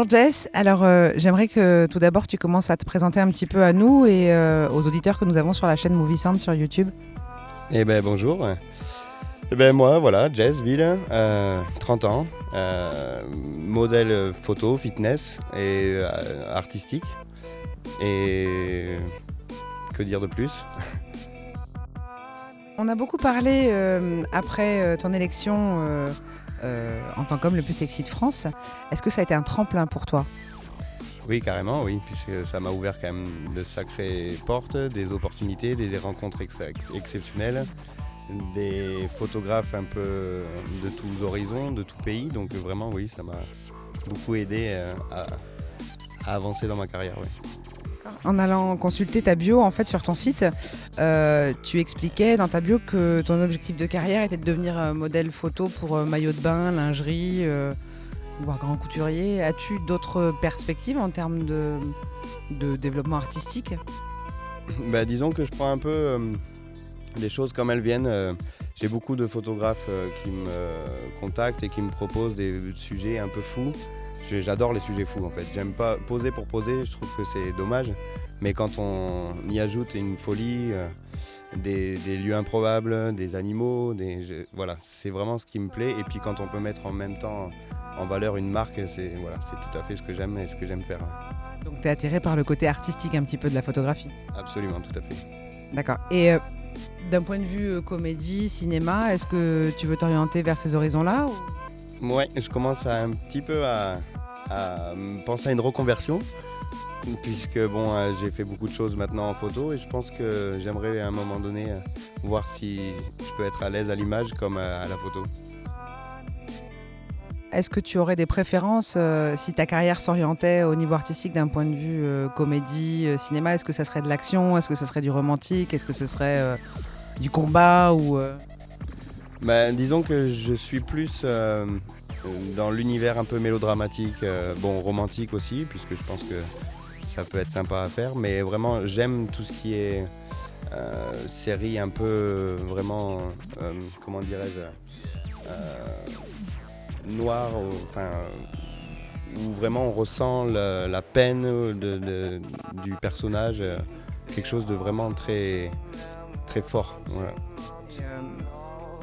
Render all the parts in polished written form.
Bonjour Jess, alors j'aimerais que tout d'abord tu commences à te présenter un petit peu à nous et aux auditeurs que nous avons sur la chaîne Movie Sound sur YouTube. Eh ben bonjour. Eh ben moi voilà, Jess Ville, 30 ans, modèle photo, fitness et artistique. Et que dire de plus? On a beaucoup parlé après ton élection en tant qu'homme le plus sexy de France. Est-ce que ça a été un tremplin pour toi? Oui, carrément, oui, puisque ça m'a ouvert quand même de sacrées portes, des opportunités, des rencontres exceptionnelles, des photographes un peu de tous horizons, de tout pays. Donc vraiment, oui, ça m'a beaucoup aidé à avancer dans ma carrière. Oui. En allant consulter ta bio en fait sur ton site, tu expliquais dans ta bio que ton objectif de carrière était de devenir modèle photo pour maillot de bain, lingerie, voire grand couturier. As-tu d'autres perspectives en termes de développement artistique? Bah, disons que je prends un peu les choses comme elles viennent. J'ai beaucoup de photographes qui me contactent et qui me proposent des sujets un peu fous. J'adore les sujets fous en fait. J'aime pas poser pour poser, je trouve que c'est dommage. Mais quand on y ajoute une folie, des lieux improbables, des animaux, voilà, c'est vraiment ce qui me plaît. Et puis quand on peut mettre en même temps en valeur une marque, c'est tout à fait ce que j'aime et ce que j'aime faire. Donc tu es attiré par le côté artistique un petit peu de la photographie. Absolument, tout à fait. D'accord. Et d'un point de vue comédie, cinéma, est-ce que tu veux t'orienter vers ces horizons-là ou... Ouais, je commence un petit peu à penser à une reconversion, puisque bon, j'ai fait beaucoup de choses maintenant en photo et je pense que j'aimerais à un moment donné voir si je peux être à l'aise à l'image comme à la photo. Est-ce que tu aurais des préférences si ta carrière s'orientait au niveau artistique d'un point de vue comédie, cinéma? Est-ce que ça serait de l'action? Est-ce que ça serait du romantique? Est-ce que ce serait du combat ou Bah, disons que je suis plus dans l'univers un peu mélodramatique, bon romantique aussi, puisque je pense que ça peut être sympa à faire, mais vraiment j'aime tout ce qui est série un peu vraiment, comment dirais-je, noir, enfin, où vraiment on ressent la peine du personnage, quelque chose de vraiment très, très fort. Voilà.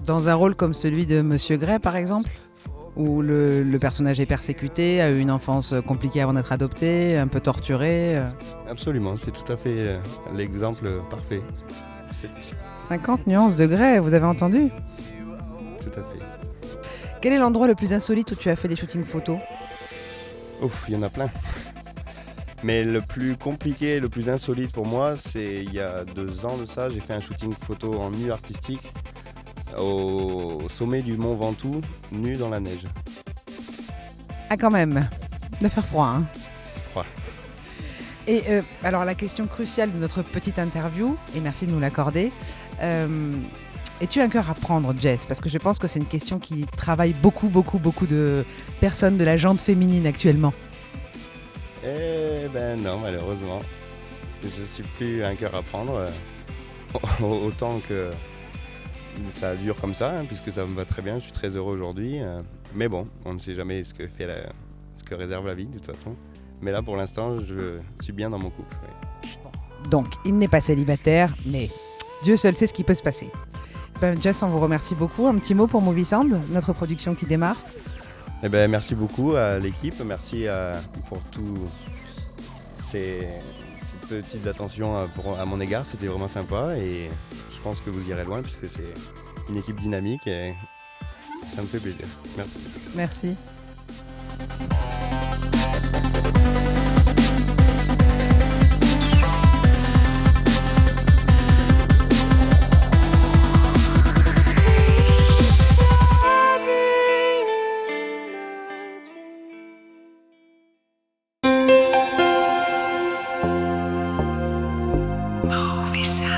dans un rôle comme celui de Monsieur Gray par exemple, où le personnage est persécuté, a eu une enfance compliquée avant d'être adopté, un peu torturé. Absolument, c'est tout à fait l'exemple parfait. 50 nuances de Grey, vous avez entendu? Tout à fait. Quel est l'endroit le plus insolite où tu as fait des shootings photos? Ouf, il y en a plein. Mais le plus compliqué, le plus insolite pour moi, c'est il y a 2 ans de ça, j'ai fait un shooting photo en nu artistique au sommet du mont Ventoux, nu dans la neige. Ah quand même, de faire froid. Hein. Froid. Et alors la question cruciale de notre petite interview, et merci de nous l'accorder, es-tu un cœur à prendre, Jess? Parce que je pense que c'est une question qui travaille beaucoup de personnes de la gente féminine actuellement. Eh ben non, malheureusement. Je suis plus un cœur à prendre. Autant que ça dure comme ça, hein, puisque ça me va très bien, je suis très heureux aujourd'hui. Mais bon, on ne sait jamais ce que réserve la vie de toute façon. Mais là, pour l'instant, je suis bien dans mon couple. Oui. Donc, il n'est pas célibataire, mais Dieu seul sait ce qui peut se passer. Ben, Jess, on vous remercie beaucoup. Un petit mot pour Movie Sound, notre production qui démarre. Eh ben, merci beaucoup à l'équipe, merci pour toutes ces petites attentions à mon égard, c'était vraiment sympa et je pense que vous irez loin puisque c'est une équipe dynamique et ça me fait plaisir. Merci. Merci. Movie Sound.